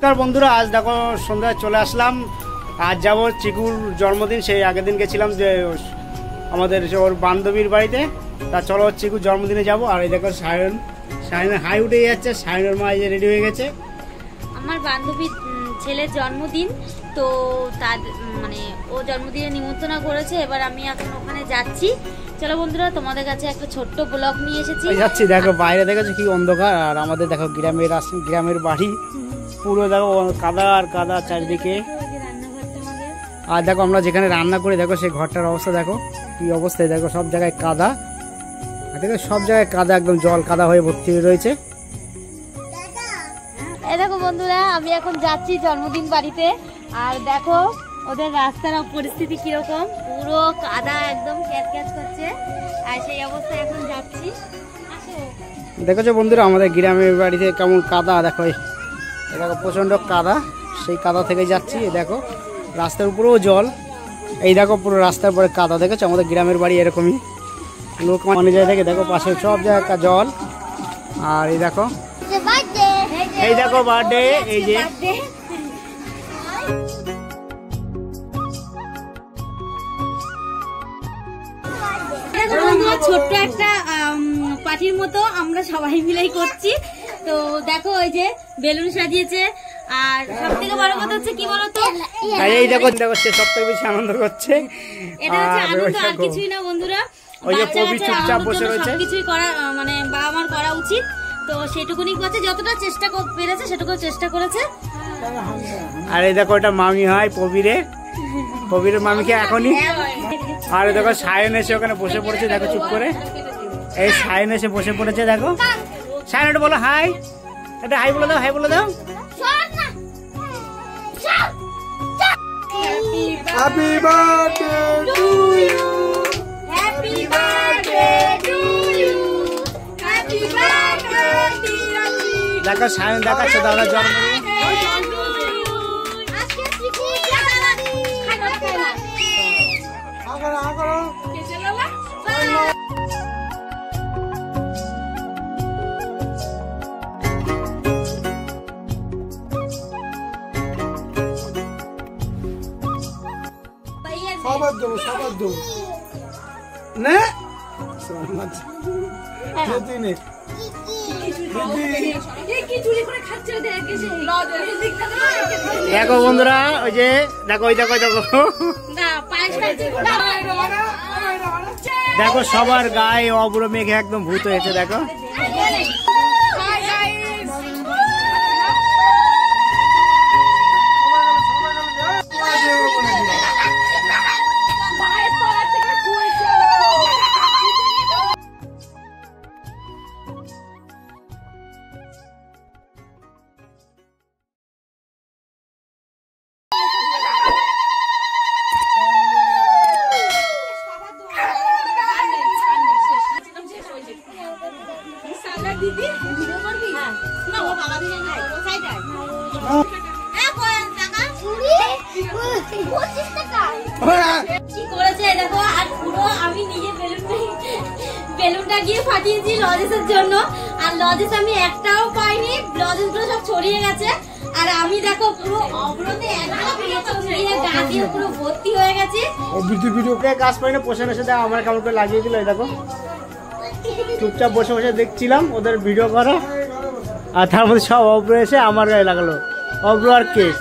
নমস্কার বন্ধুরা, আজ দেখো সন্ধ্যায় চলে আসলাম। আজ যাব চিকুর জন্মদিন। সেই আগের দিন গেছিলাম যে আমাদের ওর বান্ধবীর বাড়িতে। তা চলো চিকুর জন্মদিনে যাব। আর এই দেখো সায়নের হাই উঠে যাচ্ছে। সায়নের মা এই যে রেডি হয়ে গেছে। আমার বান্ধবীর ছেলের জন্মদিন, তো তার মানে ও জন্মদিনে নিমন্ত্রণ করেছে। এবার আমি এখন ওখানে যাচ্ছি। চলো বন্ধুরা, তোমাদের কাছে একটা ছোট্ট ব্লগ নিয়ে এসেছি। যাচ্ছি। দেখো বাইরে দেখেছো কি অন্ধকার, আর আমাদের দেখো গ্রামের বাড়ি পুরো দেখো কাদা আর কাদা চারিদিকে। আর দেখো আমরা যেখানে রান্না করি দেখো সেই ঘরটার অবস্থা দেখো কি অবস্থায়। দেখো সব জায়গায় কাদা, আর দেখো সব জায়গায় কাদা, একদম জল কাদা হয়ে ভর্তি রয়েছে। এই দেখো বন্ধুরা, আমি এখন যাচ্ছি জন্মদিন বাড়িতে। আর দেখো ওদের রাস্তার পরিস্থিতি কিরকম, পুরো কাদা একদম ক্যাচ করছে। আর সেই অবস্থায় এখন যাচ্ছি। দেখেছো বন্ধুরা আমাদের গ্রামের বাড়িতে কেমন কাদা। দেখো দেখো প্রচন্ড কাদা, সেই কাদা থেকে যাচ্ছি। দেখো রাস্তার উপরেও জল, এই দেখো পুরো রাস্তার পরে কাদা। দেখেছো আমাদের গ্রামের বাড়ি এরকমই, লোক মানে যায় দেখে। দেখো পাশে সব জায়গায় জল। আর এই দেখো বার্থডে, এই যে ছোট্ট একটা পার্টির মতো আমরা সবাই মিলেই করছি। তো দেখো ওই যে বেলুন সাজিয়েছে। আর সব থেকে বড় কথা হচ্ছে কি বলতো, এই দেখো সে সব থেকে বেশি আনন্দ করছে। এটা হচ্ছে আনন্দ, আর কিছুই না বন্ধুরা। ওই যে কবি চুপচাপ বসে রয়েছে। সবকিছুই করা মানে বাবা মার করা উচিত, তো সেটুকুনি করছে, যতটা চেষ্টা পেরেছে সেটুকু চেষ্টা করেছে। আর এই দেখো এটা মামি হয় কবিরের মামিকে এখনই। আর দেখো সায়ন এসে ওখানে বসে পড়েছে। দেখো চুপ করে এই সায়ন এসে বসে পড়েছে। দেখো সায়ন এটা বলো হাই, এটা হাই বলে দাও, হাই বলে দাও। Happy birthday to you, happy birthday to you, happy birthday dear. দেখো সায়ন দেখাচ্ছে দাদা জন্মদিন। সবার দেবো না দেখো বন্ধুরা, ওই যে দেখো দেখো সবার গায়ে অব্র মেঘে একদম ভূত হয়েছে। দেখো কি করেছে দেখো। আর পুরো আমি নিজে বেলুনটা গিয়ে ফাটিয়েছি লজেসের জন্য। আর লজেস আমি একটাও পাইনি, লজেস গুলো সব ছড়িয়ে গেছে। আর আমি দেখো পুরো অবরোধে গা দিয়ে পুরো ভর্তি হয়ে গেছে। গাছ পাইনি পোষানোর সাথে আমার কেমন করে লাগিয়ে দিল। দেখো চুপচাপ বসে বসে দেখছিলাম ওদের ভিডিও করা, আর তার মধ্যে সব অব্র এসে আমার গায়ে লাগালো। অব্র আর কেক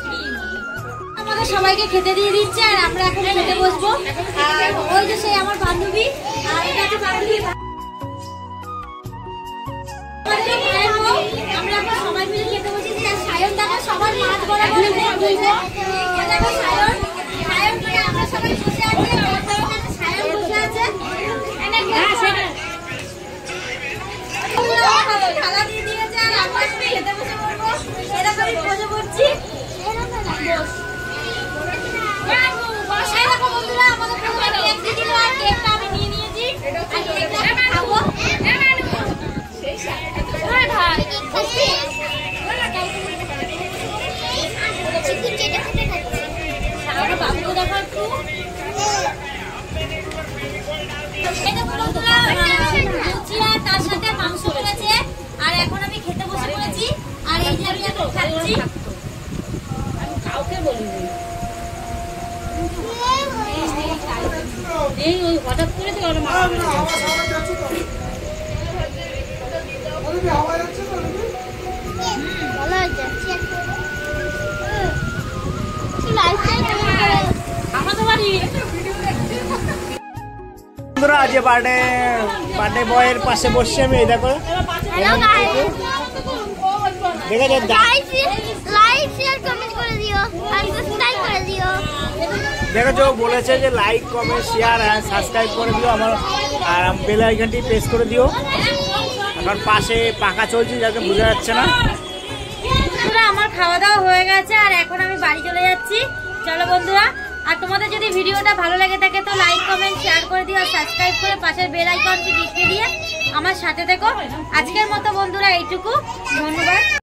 আমাদের সবাইকে খেতে দিয়ে দিচ্ছে। আর আমরা এখন খেতে বসবো। আর ওই যে সেই আমার বান্ধবী, আর এটা হচ্ছে বান্ধবী। আমরা এখন সবাই মিলে খেতে বসেছি। আর সায়ন দেখো সবার মাছ বরাবর দেখো সায়ন আমরা সবাই বসে আছি। সায়ন বসে আছে, থালা দিয়ে দিয়েছে। আর আমরা খেতে বসে পড়বো, এরকমই বসে পড়ছি। বন্ধুরা আমাদের কেক দিয়ে দিল, আর কেকটা আমি নিয়ে নিয়েছি। আর কেকটা খাবো। বাবু দেখো একটু তার সাথে মাংস রয়েছে। আর এখন আমি খেতে বসে পড়েছি। আর এই যে আমি এখন খাচ্ছি। এই ওই হঠাৎ করে তো ওরা মারা গেল। ভালো হয়েছে। আমাদের বাড়ি বন্ধুরা আজ বার্থডে বয়ের পাশে বসছি আমি। এই দেখো দেখেছো বলেছে যে লাইক কমেন্ট শেয়ার আর সাবস্ক্রাইব করে দিও আমার, আর বেল আইকনটি প্রেস করে দিও। এখন পাশে পাখা চলছে যাকে বোঝা যাচ্ছে না। আমার খাওয়া দাওয়া হয়ে গেছে আর এখন আমি বাড়ি চলে যাচ্ছি। চলো বন্ধুরা, আর তোমাদের যদি ভিডিওটা ভালো লাগে থাকে তো লাইক কমেন্ট শেয়ার করে দিও আর সাবস্ক্রাইব করে পাশের বেল আইকনটি টিপে দিয়ে আমার সাথে থেকো। আজকের মতো বন্ধুরা এইটুকু, ধন্যবাদ।